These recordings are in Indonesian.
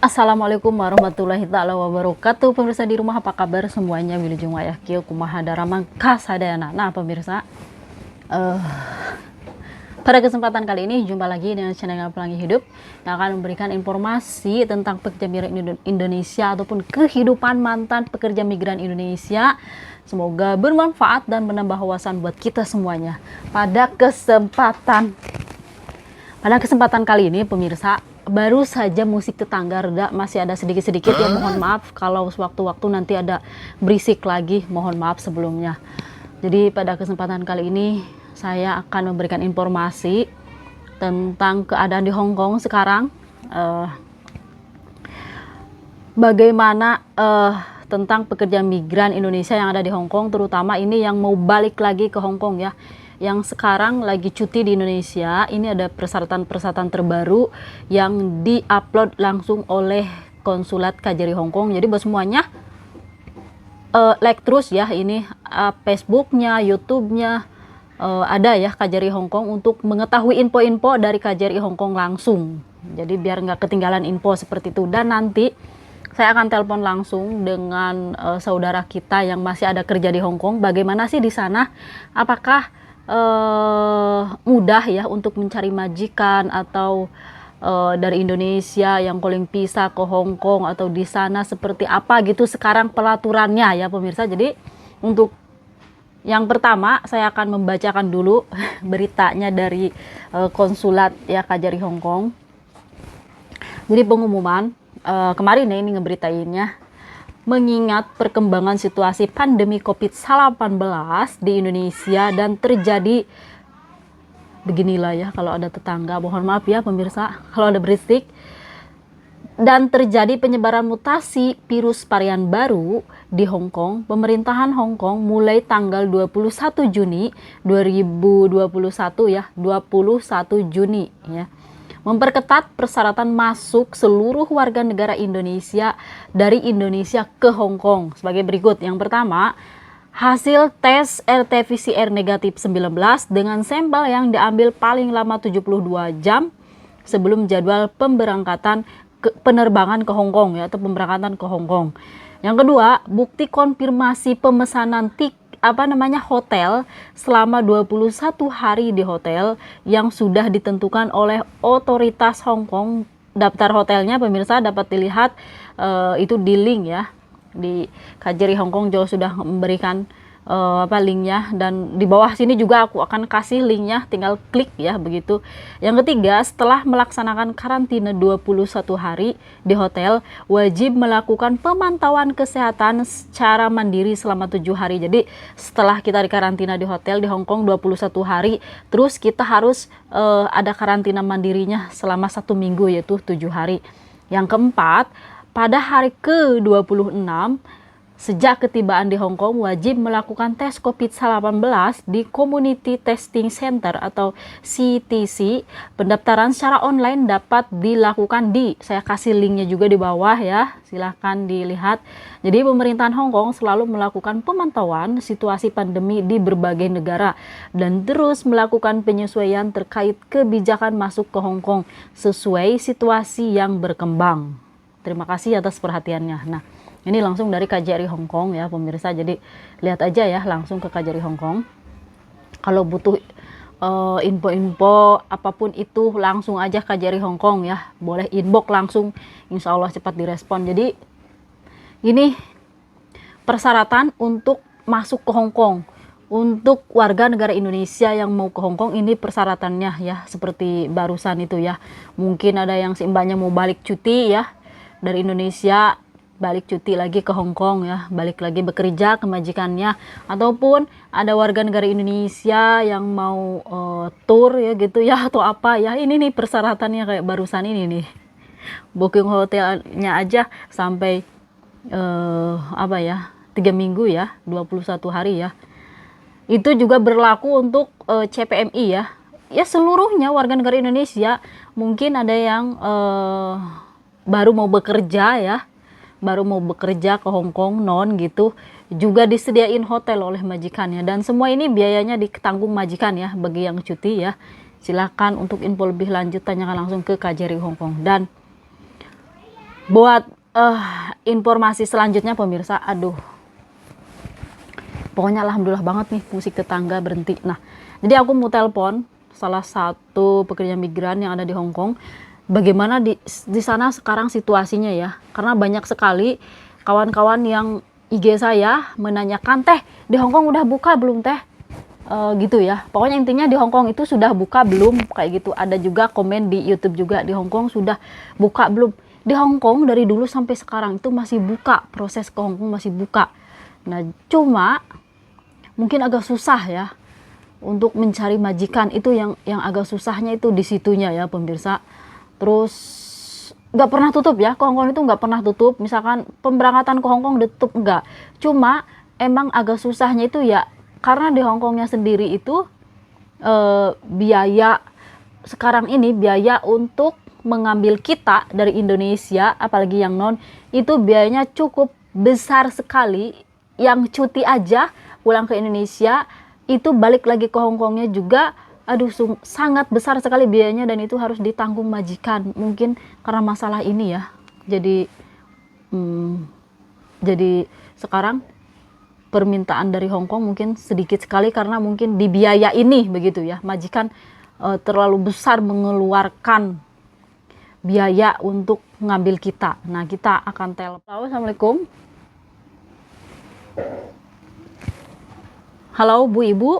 Assalamualaikum warahmatullahi taala wabarakatuh. Pemirsa di rumah, apa kabar semuanya? Wilujeng wayahkieu kumaha daramang kasadayana. Nah pemirsa, pada kesempatan kali ini jumpa lagi dengan channel Pelangi Hidup yang akan memberikan informasi tentang pekerja migran Indonesia ataupun kehidupan mantan pekerja migran Indonesia. Semoga bermanfaat dan menambah wawasan buat kita semuanya. Pada kesempatan kali ini pemirsa, baru saja musik tetangga reda, masih ada sedikit-sedikit ya, mohon maaf kalau sewaktu-waktu nanti ada berisik lagi, mohon maaf sebelumnya. Jadi pada kesempatan kali ini saya akan memberikan informasi tentang keadaan di Hong Kong sekarang, bagaimana tentang pekerja migran Indonesia yang ada di Hong Kong, terutama ini yang mau balik lagi ke Hong Kong ya, yang sekarang lagi cuti di Indonesia. Ini ada persyaratan-persyaratan terbaru yang diupload langsung oleh konsulat KJRI Hong Kong. Jadi buat semuanya like terus ya, ini Facebooknya, YouTube-nya ada ya KJRI Hong Kong untuk mengetahui info-info dari KJRI Hong Kong langsung. Jadi biar nggak ketinggalan info seperti itu. Dan nanti saya akan telepon langsung dengan saudara kita yang masih ada kerja di Hong Kong. Bagaimana sih di sana? Apakah mudah ya untuk mencari majikan atau dari Indonesia yang calling visa ke Hong Kong, atau di sana seperti apa gitu sekarang peraturannya ya pemirsa. Jadi untuk yang pertama saya akan membacakan dulu beritanya dari konsulat ya KJRI Hong Kong. Jadi pengumuman kemarin ya, ini ngeberitainnya, mengingat perkembangan situasi pandemi COVID-19 di Indonesia dan terjadi beginilah ya, kalau ada tetangga mohon maaf ya pemirsa kalau ada berisik, dan terjadi penyebaran mutasi virus varian baru di Hong Kong, pemerintahan Hong Kong mulai tanggal 21 Juni 2021 ya, 21 Juni ya, memperketat persyaratan masuk seluruh warga negara Indonesia dari Indonesia ke Hong Kong sebagai berikut. Yang pertama, hasil tes RT-PCR negatif 19 dengan sampel yang diambil paling lama 72 jam sebelum jadwal penerbangan ke Hong Kong ya, atau pemberangkatan ke Hong Kong. Yang kedua, bukti konfirmasi pemesanan hotel selama 21 hari di hotel yang sudah ditentukan oleh otoritas Hong Kong. Daftar hotelnya pemirsa dapat dilihat itu di link ya, di KJRI Hong Kong juga sudah memberikan linknya, dan di bawah sini juga aku akan kasih linknya, tinggal klik ya begitu. Yang ketiga, setelah melaksanakan karantina 21 hari di hotel, wajib melakukan pemantauan kesehatan secara mandiri selama 7 hari. Jadi setelah kita dikarantina di hotel di Hong Kong 21 hari, terus kita harus ada karantina mandirinya selama 1 minggu, yaitu 7 hari. Yang keempat, pada hari ke-26 sejak ketibaan di Hong Kong, wajib melakukan tes COVID-19 di Community Testing Center atau CTC. Pendaftaran secara online dapat dilakukan saya kasih linknya juga di bawah ya, silahkan dilihat. Jadi pemerintahan Hong Kong selalu melakukan pemantauan situasi pandemi di berbagai negara dan terus melakukan penyesuaian terkait kebijakan masuk ke Hong Kong sesuai situasi yang berkembang. Terima kasih atas perhatiannya. Nah, ini langsung dari KJRI Hong Kong ya pemirsa. Jadi lihat aja ya langsung ke KJRI Hong Kong. Kalau butuh info-info apapun itu langsung aja KJRI Hong Kong ya. Boleh inbox langsung, insya Allah cepat direspon. Jadi ini persyaratan untuk masuk ke Hong Kong. Untuk warga negara Indonesia yang mau ke Hong Kong, ini persyaratannya ya, seperti barusan itu ya. Mungkin ada yang seimbangnya mau balik cuti ya dari Indonesia, balik cuti lagi ke Hong Kong ya, balik lagi bekerja ke majikannya, ataupun ada warga negara Indonesia yang mau tour ya gitu ya, atau apa ya. Ini nih persyaratannya kayak barusan ini nih, booking hotelnya aja sampai 3 minggu ya, 21 hari ya. Itu juga berlaku untuk CPMI ya seluruhnya warga negara Indonesia. Mungkin ada yang baru mau bekerja ke Hong Kong gitu, juga disediain hotel oleh majikannya, dan semua ini biayanya ditanggung majikan ya bagi yang cuti ya. Silakan untuk info lebih lanjut tanyakan langsung ke KJRI Hong Kong. Dan buat informasi selanjutnya pemirsa, aduh, pokoknya alhamdulillah banget nih musik tetangga berhenti. Nah, jadi aku mau telepon salah satu pekerja migran yang ada di Hong Kong. Bagaimana di sana sekarang situasinya ya? Karena banyak sekali kawan-kawan yang IG saya menanyakan, teh di Hong Kong udah buka belum teh? Gitu ya. Pokoknya intinya di Hong Kong itu sudah buka belum, kayak gitu. Ada juga komen di YouTube juga, di Hong Kong sudah buka belum. Di Hong Kong dari dulu sampai sekarang itu masih buka, proses ke Hong Kong masih buka. Nah, cuma mungkin agak susah ya untuk mencari majikan, itu yang agak susahnya itu di situnya ya pemirsa. Terus nggak pernah tutup ya, ke Hong Kong itu nggak pernah tutup. Misalkan pemberangkatan ke Hong Kong tutup nggak, cuma emang agak susahnya itu ya karena di Hong Kongnya sendiri itu biaya sekarang ini, biaya untuk mengambil kita dari Indonesia, apalagi yang non, itu biayanya cukup besar sekali. Yang cuti aja pulang ke Indonesia itu balik lagi ke Hong Kongnya juga, aduh sangat besar sekali biayanya, dan itu harus ditanggung majikan. Mungkin karena masalah ini ya, jadi sekarang permintaan dari Hong Kong mungkin sedikit sekali karena mungkin di biaya ini begitu ya, majikan terlalu besar mengeluarkan biaya untuk mengambil kita. Nah, kita akan telepon. Assalamualaikum. Halo Bu Ibu.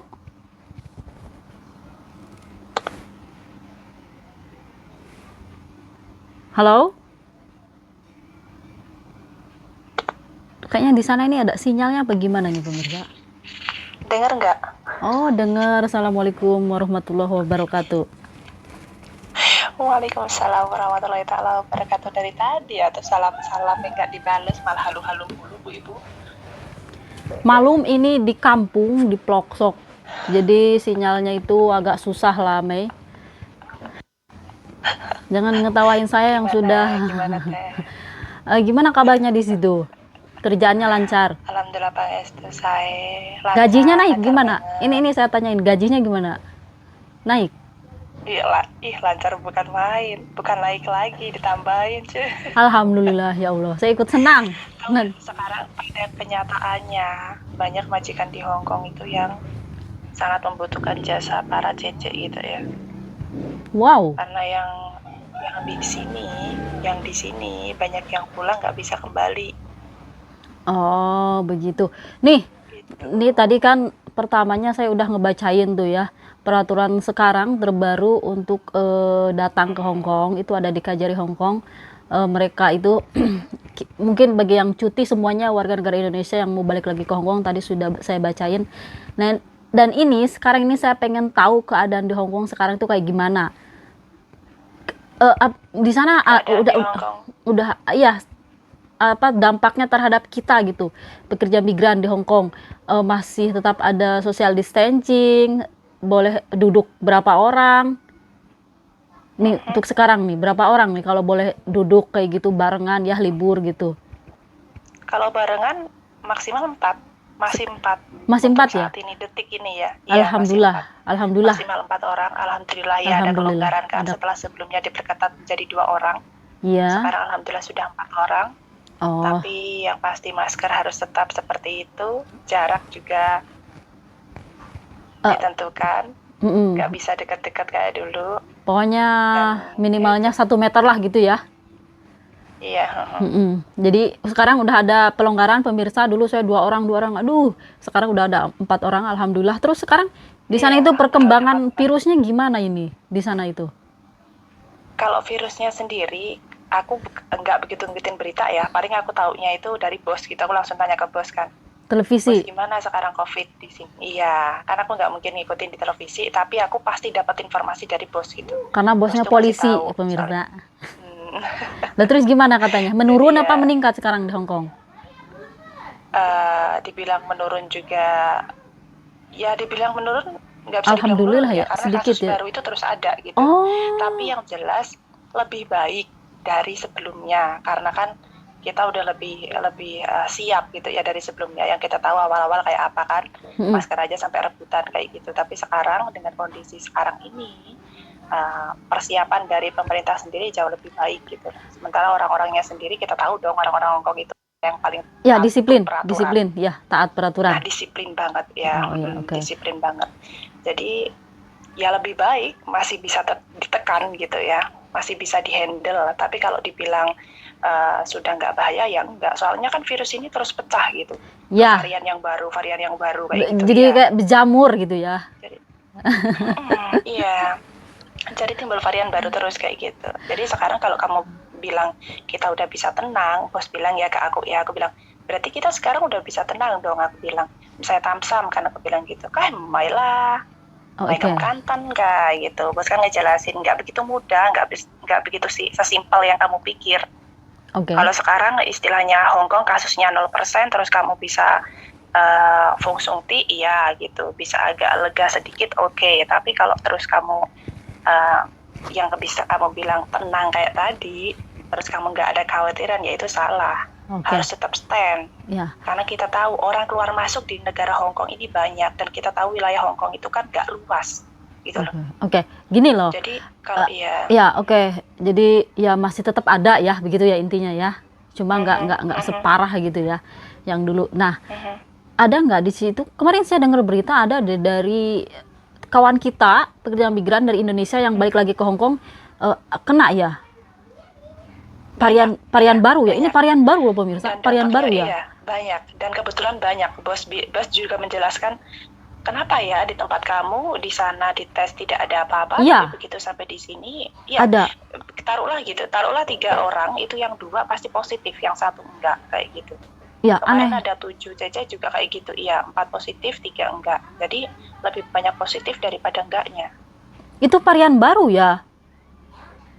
Halo. Kayaknya di sana ini ada sinyalnya apa gimana nih pemirsa? Dengar nggak? Oh, dengar. Assalamualaikum warahmatullahi wabarakatuh. Waalaikumsalam warahmatullahi taala wabarakatuh. Dari tadi atau salam-salam yang nggak dibales, malah halu-halu mulu Bu Ibu. Malum ini di kampung, di pelosok. Jadi sinyalnya itu agak susah lah, Mei. Jangan ngetawain saya yang sudah. Gimana teh? Gimana kabarnya di situ? Kerjaannya lancar? Alhamdulillah Pak Estu, saya lancar. Gajinya naik lancar gimana? banget. Ini saya tanyain, gajinya gimana? Naik? Lancar bukan main, bukan naik lagi, ditambahin cuy. Alhamdulillah ya Allah, saya ikut senang. Sekarang pada kenyataannya banyak majikan di Hong Kong itu yang sangat membutuhkan jasa para cece gitu ya. Wow. Karena yang di sini banyak yang pulang nggak bisa kembali. Oh begitu. Nih tadi kan pertamanya saya udah ngebacain tuh ya peraturan sekarang terbaru untuk datang ke Hong Kong, itu ada di Kajari Hong Kong. Mereka itu mungkin bagi yang cuti semuanya warga negara Indonesia yang mau balik lagi ke Hong Kong tadi sudah saya bacain. Nah, dan ini sekarang ini saya pengen tahu keadaan di Hong Kong sekarang itu kayak gimana. Di sana udah ya apa dampaknya terhadap kita gitu, pekerja migran di Hong Kong, masih tetap ada social distancing, boleh duduk berapa orang nih untuk sekarang nih, berapa orang nih kalau boleh duduk kayak gitu barengan ya libur gitu? Kalau barengan maksimal 4, masih 4 ya saat ini, detik ini ya. Alhamdulillah. Alhamdulillah maksimal 4 orang. Alhamdulillah ya, ada kelonggaran kan setelah sebelumnya diperketat menjadi 2 orang. Iya. Sekarang alhamdulillah sudah 4 orang. Tapi yang pasti masker harus tetap seperti itu, jarak juga ditentukan, nggak bisa dekat-dekat kayak dulu. Pokoknya minimalnya 1 meter lah gitu ya. Iya. Jadi sekarang udah ada pelonggaran pemirsa. Dulu saya 2 orang, aduh sekarang udah ada 4 orang alhamdulillah. Terus sekarang di sana itu perkembangan virusnya gimana ini di sana itu? Kalau virusnya sendiri aku nggak begitu ngikutin berita ya, paling aku taunya itu dari bos gitu, aku langsung tanya ke bos kan. Televisi? Bos gimana sekarang COVID di sini? Iya, karena aku nggak mungkin ngikutin di televisi, tapi aku pasti dapat informasi dari bos gitu. Karena bosnya polisi, pemirsa. Nah terus gimana katanya? Menurun apa meningkat sekarang di Hong Kong? Dibilang menurun juga, ya dibilang menurun nggak bisa alhamdulillah dibilang menurun, ya, karena sedikit kasus ya. baru itu terus ada gitu. Tapi yang jelas lebih baik dari sebelumnya, karena kan kita udah lebih siap gitu ya dari sebelumnya. Yang kita tahu awal-awal kayak apa kan, masker aja sampai rebutan kayak gitu. Tapi sekarang dengan kondisi sekarang ini, persiapan dari pemerintah sendiri jauh lebih baik gitu. Sementara orang-orangnya sendiri kita tahu dong, orang-orang Hong Kong itu yang paling Ya, taat disiplin, peraturan. disiplin, ya, taat peraturan. Nah, disiplin banget ya. Oh, ya, oke. Disiplin banget. Jadi ya lebih baik masih bisa ditekan gitu ya, masih bisa dihandle. Tapi kalau dibilang sudah nggak bahaya ya enggak. Soalnya kan virus ini terus pecah gitu. Ya, Varian yang baru kayak gitu. jadi ya. kayak berjamur gitu ya. Iya. Jadi timbul varian baru terus kayak gitu. Jadi sekarang kalau kamu bilang kita udah bisa tenang, bos bilang ya ke aku, ya aku bilang berarti kita sekarang udah bisa tenang dong, aku bilang. Misalnya Tamsam kan aku bilang gitu, kan mainlah, Oh, main oke. kantan kayak gitu. Bos kan ngejelasin nggak begitu mudah, nggak begitu sih sesimpel yang kamu pikir. Oke. Kalau sekarang istilahnya Hong Kong kasusnya 0%, terus kamu bisa Feng Shui Ti, iya gitu, bisa agak lega sedikit, oke. Tapi kalau terus kamu yang bisa kamu bilang tenang kayak tadi, terus kamu nggak ada kekhawatiran, ya itu salah. Oke. Harus tetap stand. Ya. Karena kita tahu orang keluar masuk di negara Hong Kong ini banyak, dan kita tahu wilayah Hong Kong itu kan nggak luas gitu loh. Oke. Gini loh. Jadi kalau Ya, oke. Jadi ya masih tetap ada ya, begitu ya intinya ya. Cuma nggak separah gitu ya yang dulu. Nah, ada nggak di situ? Kemarin saya dengar berita ada dari kawan kita pekerja migran dari Indonesia yang balik lagi ke Hong Kong kena ya. Varian baru ya. Ini varian baru loh pemirsa. Varian baru ya. Iya, banyak. Dan kebetulan banyak. Bos juga menjelaskan kenapa ya di tempat kamu di sana dites tidak ada apa-apa, Iya. tapi begitu sampai di sini, ya Ada. taruhlah 3 orang itu yang 2 pasti positif, yang 1 enggak kayak gitu. Ya, Kemarin aneh. ada 7 Cece juga kayak gitu, iya 4 positif 3 enggak. Jadi lebih banyak positif daripada enggaknya. Itu varian baru ya.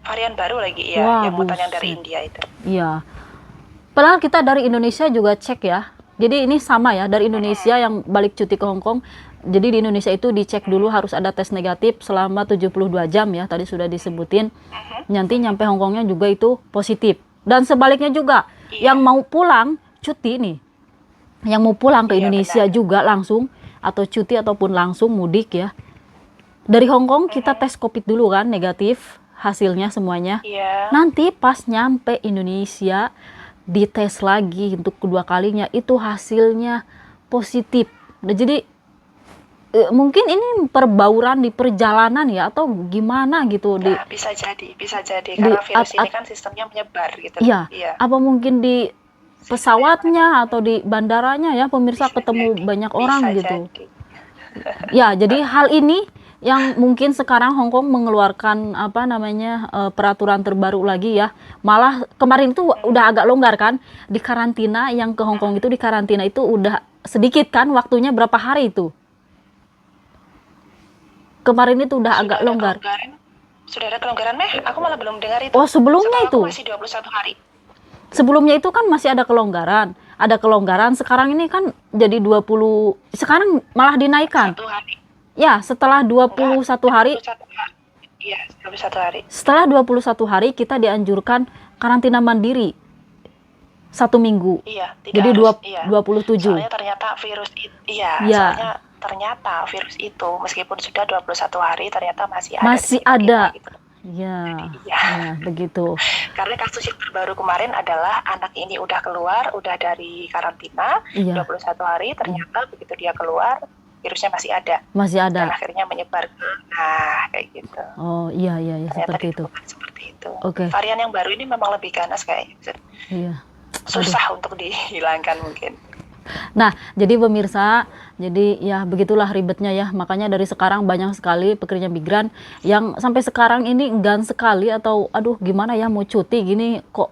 Varian baru lagi ya, Wah, yang mutan yang dari buset. India itu. Iya. Padahal kita dari Indonesia juga cek ya. Jadi ini sama ya, dari Indonesia yang balik cuti ke Hong Kong. Jadi di Indonesia itu dicek dulu harus ada tes negatif selama 72 jam ya. Tadi sudah disebutin. Nanti nyampe Hong Kongnya juga itu positif. Dan sebaliknya juga, yang mau pulang cuti nih. Yang mau pulang ke Iya, Indonesia benar. juga langsung, atau cuti ataupun langsung mudik ya. Dari Hong Kong kita tes COVID dulu kan, negatif hasilnya semuanya. Iya. Nanti pas nyampe Indonesia dites lagi untuk kedua kalinya itu hasilnya positif. Nah, jadi mungkin ini perbauran di perjalanan ya atau gimana gitu di Nah, bisa jadi karena virus ini kan sistemnya menyebar gitu. iya, Iya. apa mungkin di pesawatnya atau di bandaranya ya pemirsa Bisa ketemu jadi. banyak Bisa orang gitu. jadi. Ya, jadi hal ini yang mungkin sekarang Hong Kong mengeluarkan apa namanya peraturan terbaru lagi ya. Malah kemarin itu udah agak longgar kan di karantina, yang ke Hong Kong itu di karantina itu udah sedikit kan waktunya, berapa hari itu? Kemarin itu udah agak longgar. Sudah ada kelonggaran Aku malah belum dengar itu. Oh, sebelumnya Setahu aku itu. masih 21 hari. Sebelumnya itu kan masih ada kelonggaran. Ada kelonggaran, sekarang ini kan jadi 20, sekarang malah dinaikkan. 1 hari. Ya, setelah 21 hari. 21 hari. Iya, 21 hari. Setelah 21 hari kita dianjurkan karantina mandiri 1 minggu. Iya, tidak Jadi harus, iya. 27. Soalnya ternyata virus itu, iya, Iya. soalnya ternyata virus itu meskipun sudah 21 hari ternyata masih ada. Masih di kita, ada. gitu. Ya, Iya. ya, begitu. Karena kasus yang terbaru kemarin adalah anak ini udah keluar, udah dari karantina Iya, 21 hari, ternyata begitu dia keluar virusnya masih ada masih dan ada. akhirnya menyebar ke kayak gitu. Oh, iya, iya, iya, Ternyata seperti itu. ditemukan seperti itu. Oke. Varian yang baru ini memang lebih ganas kayaknya. Iya. Susah untuk dihilangkan mungkin. Nah, jadi pemirsa, jadi ya begitulah ribetnya ya. Makanya dari sekarang banyak sekali pekerja migran yang sampai sekarang ini enggan sekali atau aduh gimana ya mau cuti gini kok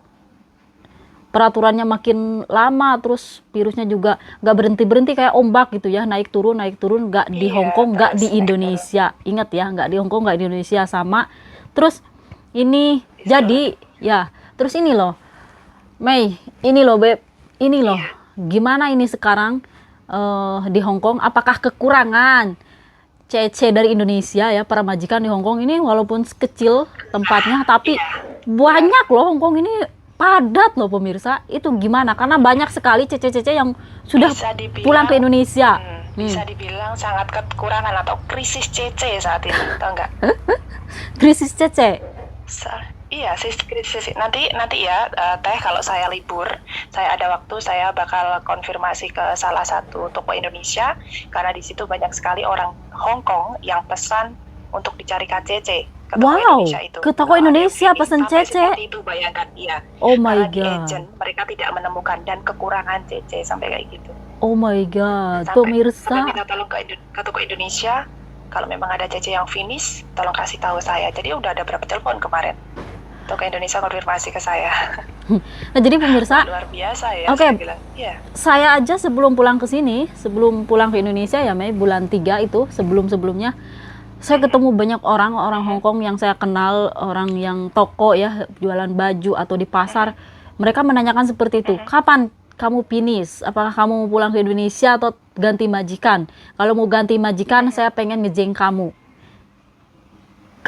peraturannya makin lama, terus virusnya juga nggak berhenti-berhenti kayak ombak gitu ya, naik turun nggak di Iya, Hong Kong, nggak terus di naik Indonesia. Ingat ya, nggak di Hong Kong, nggak di Indonesia sama. Terus ini jadi ya, terus ini loh Mei, ini loh Beb, ini loh gimana ini sekarang di Hong Kong, apakah kekurangan CC dari Indonesia ya, para majikan di Hong Kong ini walaupun kecil tempatnya tapi banyak loh, Hong Kong ini padat loh pemirsa. Itu gimana? Karena banyak sekali CC-CC yang sudah Bisa dibilang, pulang ke Indonesia. bisa dibilang sangat kekurangan atau krisis CC saat ini, tau nggak? Krisis CC. Iya, krisis. Nanti ya, Teh, kalau saya libur, saya ada waktu, saya bakal konfirmasi ke salah satu toko Indonesia, karena di situ banyak sekali orang Hong Kong yang pesan untuk dicari KCC ke toko Indonesia itu. Ke toko Indonesia pesan sampai CC. seperti itu, bayangkan, iya. Oh my Karena di god. agent mereka tidak menemukan dan kekurangan CC sampai kayak gitu. Oh my god. Sampai Pemirsa. minta tolong ke toko Indonesia, kalau memang ada CC yang finish, tolong kasih tahu saya. Jadi udah ada berapa telepon kemarin. Toko Indonesia konfirmasi ke saya. Nah, jadi pemirsa, Luar biasa ya. Oke. Saya bilang, iya. saya aja sebelum pulang ke sini, sebelum pulang ke Indonesia ya Mei, bulan 3 itu, sebelumnya saya ketemu banyak orang Hong Kong yang saya kenal, orang yang toko ya, jualan baju atau di pasar. Mereka menanyakan seperti itu, kapan kamu finish? Apakah kamu mau pulang ke Indonesia atau ganti majikan? Kalau mau ganti majikan, saya pengen ngejeng kamu.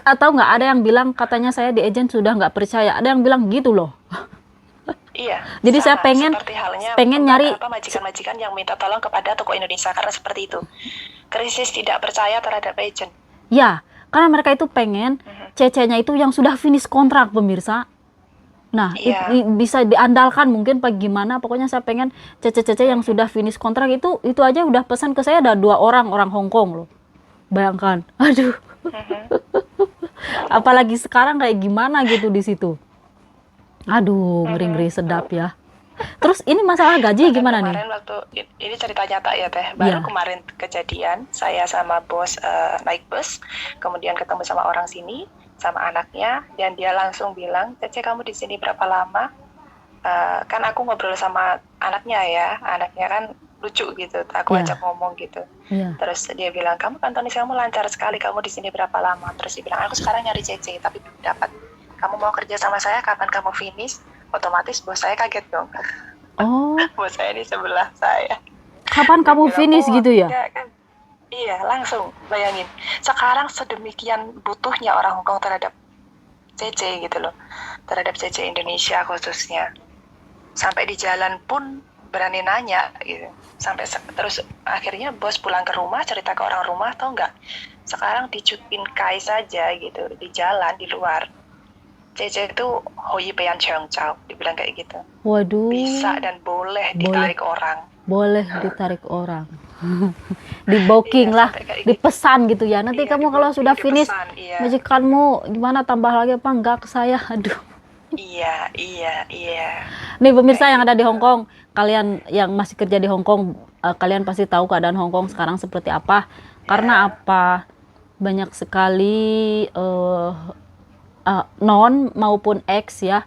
Atau nggak ada yang bilang katanya saya di agent sudah nggak percaya. Ada yang bilang gitu loh. Iya. Jadi saya seperti halnya pengen nyari majikan-majikan yang minta tolong kepada toko Indonesia karena seperti itu. Krisis tidak percaya terhadap agent. Ya, karena mereka itu pengen CC-nya itu yang sudah finish kontrak, pemirsa. Nah, Iya. bisa diandalkan mungkin bagaimana. Pokoknya saya pengen CC yang sudah finish kontrak itu aja udah pesan ke saya ada 2 orang Hong Kong loh. Bayangkan. Aduh. Apalagi sekarang kayak gimana gitu di situ. Aduh, ngeri-ngeri sedap ya. Terus ini masalah gaji gimana nih? Kemarin waktu ini cerita nyata ya Teh. Baru kemarin kejadian, saya sama bos naik bus, kemudian ketemu sama orang sini, sama anaknya, dan dia langsung bilang, Cece kamu di sini berapa lama? Kan aku ngobrol sama anaknya ya, anaknya kan lucu gitu, aku ajak ngomong gitu. Terus dia bilang, kamu kantonis kamu lancar sekali, kamu di sini berapa lama? Terus dia bilang, aku sekarang nyari CC tapi belum dapat. Kamu mau kerja sama saya, kapan kamu finish? Otomatis bos saya kaget dong. Oh. Bos saya di sebelah saya. Kapan kamu finish gitu ya? Kan? Iya, langsung bayangin. Sekarang sedemikian butuhnya orang Hong Kong terhadap CC gitu loh. Terhadap CC Indonesia khususnya. Sampai di jalan pun berani nanya gitu. Sampai terus akhirnya bos pulang ke rumah, cerita ke orang rumah, tau nggak? Sekarang di Cutpin Kai saja gitu, di jalan, di luar. CC itu Hoi Pean Cheng Chao, dibilang kayak gitu. Waduh. Bisa dan boleh ditarik orang. Boleh ditarik orang. Di booking lah, dipesan gitu ya. Nanti kamu kalau sudah finish, majikanmu gimana tambah lagi apa enggak ke saya? Aduh. Iya. Nih pemirsa yang ada di Hong Kong, kalian yang masih kerja di Hong Kong, kalian pasti tahu keadaan Hong Kong sekarang seperti apa. Karena apa? Banyak sekali non maupun ex ya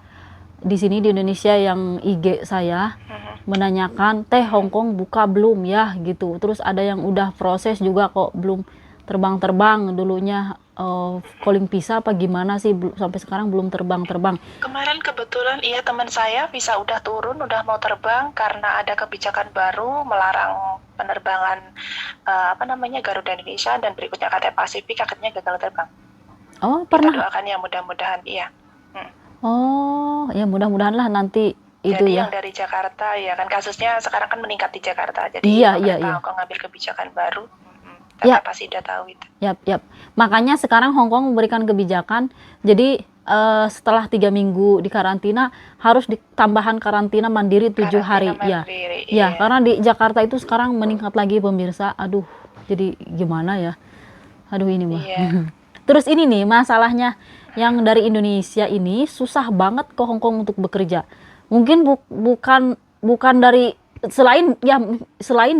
di sini di Indonesia yang IG saya menanyakan, Teh Hong Kong buka belum ya gitu. Terus ada yang udah proses juga kok belum terbang dulunya, calling visa apa gimana sih sampai sekarang belum terbang. Kemarin kebetulan iya teman saya visa udah turun, udah mau terbang karena ada kebijakan baru melarang penerbangan Garuda Indonesia dan berikutnya KT Pasifik akhirnya gagal terbang. Oh, pernah. Kita doakan ya mudah-mudahan iya. Oh, ya mudah-mudahan lah nanti itu jadi ya. Yang dari Jakarta ya kan kasusnya sekarang kan meningkat di Jakarta. Jadi iya. Hong Kong ngambil kebijakan baru. Tapi pasti udah tahu itu. Yap. Makanya sekarang Hong Kong memberikan kebijakan. Jadi setelah 3 minggu di karantina harus ditambahkan karantina mandiri 7 hari. Ya, karena di Jakarta itu sekarang meningkat lagi pemirsa. Aduh, jadi gimana ya? Aduh ini mah. Iya. Terus ini nih masalahnya yang dari Indonesia ini susah banget ke Hong Kong untuk bekerja. Mungkin bukan dari selain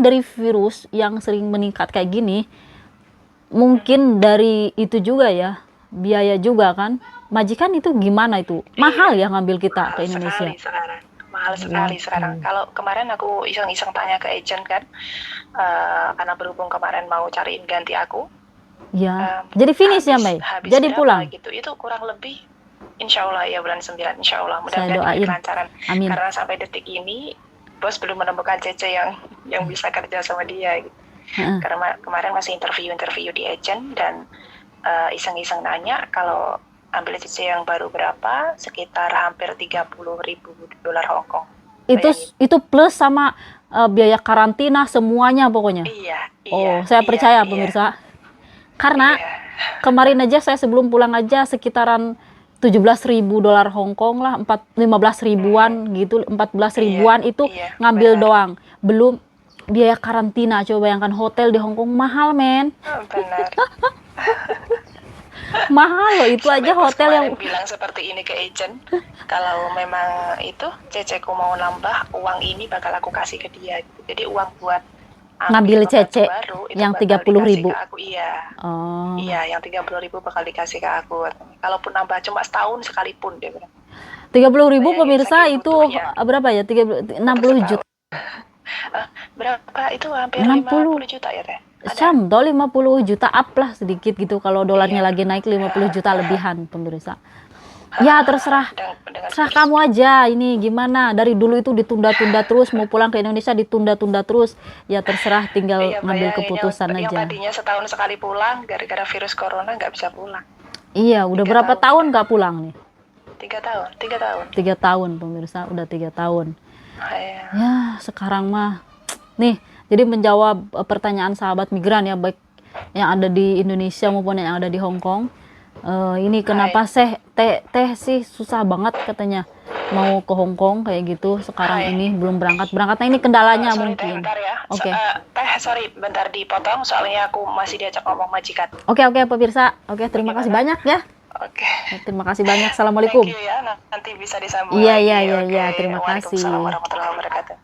dari virus yang sering meningkat kayak gini, mungkin dari itu juga ya, biaya juga kan. Majikan itu gimana itu? Mahal ya ngambil kita ke Indonesia. Mahal sekali sekarang. Kalau kemarin aku iseng-iseng tanya ke agent kan, karena berhubung kemarin mau cariin ganti aku. Ya, jadi finish ya Mei? Jadi pulang? Gitu. Itu kurang lebih, insya Allah ya bulan 9, insya Allah. Mudah-mudahan diberi kelancaran. Amin. Karena sampai detik ini, bos belum menemukan CC yang bisa kerja sama dia. Gitu. Karena kemarin masih interview di agent dan iseng-iseng nanya kalau ambil CC yang baru berapa, sekitar hampir $30,000 Hong Kong. itu plus sama biaya karantina semuanya pokoknya. Iya, Oh, iya, saya iya, percaya iya, pemirsa. Karena iya. kemarin aja saya sebelum pulang aja sekitaran 17.000 dolar Hong Kong lah, 15 ribuan gitu, 14 Iya, ribuan itu iya, ngambil benar. doang. Belum biaya karantina. Coba bayangkan hotel di Hong Kong mahal, men. Benar. Mahal loh itu Sampai aja pas hotel yang kemarin bilang seperti ini ke agent, kalau memang itu ceceku mau nambah, uang ini bakal aku kasih ke dia. Gitu. Jadi uang buat ngambil ambil pembantu cece baru itu yang bakal 30.000. dikasih ke aku. Iya, Oh. iya, yang 30.000 bakal dikasih ke aku. Kalaupun nambah cuma setahun sekalipun dia bilang. 30.000 Bayangin pemirsa saking itu butuhnya berapa ya? 60 untuk juta. setahun. Berapa itu hampir 60 50 juta ya teh? Ada. Syam, 50 juta up lah sedikit gitu. Kalau dolarnya Iya. lagi naik 50 juta lebihan pemirsa. Ya terserah. Dengan Terserah kamu aja ini gimana. Dari dulu itu ditunda-tunda terus, mau pulang ke Indonesia ditunda-tunda terus. Ya terserah, tinggal Iya, ngambil bayangin keputusan yang aja. tadinya setahun sekali pulang gara-gara virus corona nggak bisa pulang. Iya, udah 3 berapa tahun tahun udah. nggak pulang nih? 3 tahun, 3 tahun. 3 tahun pemirsa, udah 3 tahun. Iya. Ya sekarang mah nih, jadi menjawab pertanyaan sahabat migran ya, baik yang ada di Indonesia maupun yang ada di Hong Kong. Ini kenapa teh sih susah banget katanya mau ke Hong Kong kayak gitu sekarang Hai. ini belum berangkatnya ini kendalanya Sorry teh, mungkin. bentar ya. Oke. Teh, sorry, bentar dipotong soalnya aku masih diajak ngomong majikan. Oke pemirsa. Oke, terima kasih banyak ya. Oke. Terima kasih banyak. Assalamualaikum. Thank you ya. Nanti bisa disambung Iya, lagi. iya. Oke. Terima kasih. Waalaikumsalam warahmatullahi wabarakatuh.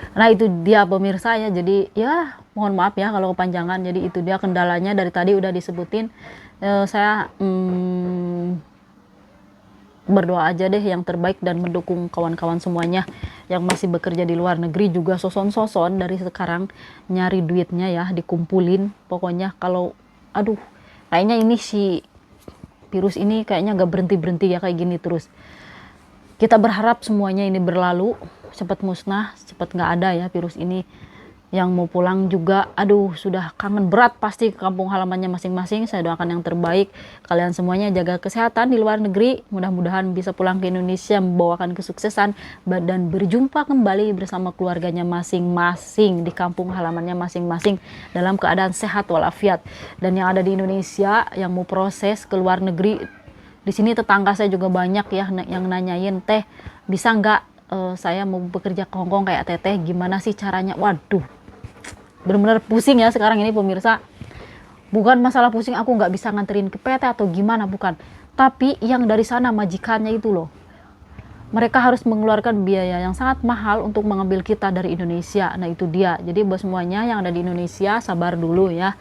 Nah itu dia pemirsa ya, jadi ya mohon maaf ya kalau kepanjangan. Jadi itu dia kendalanya dari tadi udah disebutin. Saya berdoa aja deh yang terbaik dan mendukung kawan-kawan semuanya yang masih bekerja di luar negeri juga soson-soson dari sekarang nyari duitnya ya, dikumpulin pokoknya. Kalau aduh kayaknya ini si virus ini kayaknya gak berhenti-berhenti ya kayak gini terus. Kita berharap semuanya ini berlalu, cepat musnah, cepat nggak ada ya virus ini. Yang mau pulang juga, aduh sudah kangen berat pasti ke kampung halamannya masing-masing. Saya doakan yang terbaik. Kalian semuanya jaga kesehatan di luar negeri. Mudah-mudahan bisa pulang ke Indonesia membawakan kesuksesan dan berjumpa kembali bersama keluarganya masing-masing di kampung halamannya masing-masing dalam keadaan sehat walafiat. Dan yang ada di Indonesia yang mau proses ke luar negeri, di sini tetangga saya juga banyak ya yang nanyain, teh bisa nggak saya mau bekerja ke Hongkong kayak teteh, gimana sih caranya? Waduh, bener-bener pusing ya sekarang ini pemirsa. Bukan masalah pusing aku nggak bisa nganterin ke PT atau gimana, bukan. Tapi yang dari sana majikannya itu loh, mereka harus mengeluarkan biaya yang sangat mahal untuk mengambil kita dari Indonesia. Nah itu dia. Jadi buat semuanya yang ada di Indonesia sabar dulu ya.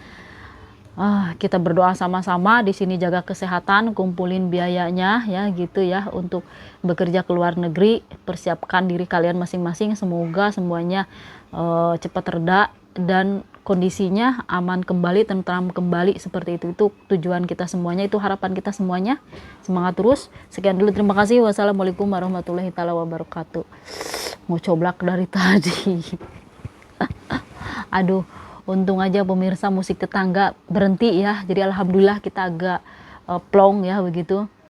Kita berdoa sama-sama di sini, jaga kesehatan, kumpulin biayanya ya gitu ya untuk bekerja ke luar negeri. Persiapkan diri kalian masing-masing, semoga semuanya cepat reda dan kondisinya aman kembali, tentram kembali seperti itu tujuan kita semuanya, itu harapan kita semuanya. Semangat terus. Sekian dulu, terima kasih. Wassalamualaikum warahmatullahi wabarakatuh. Mau coblak dari tadi. Aduh, untung aja pemirsa musik tetangga berhenti ya. Jadi alhamdulillah kita agak plong ya begitu.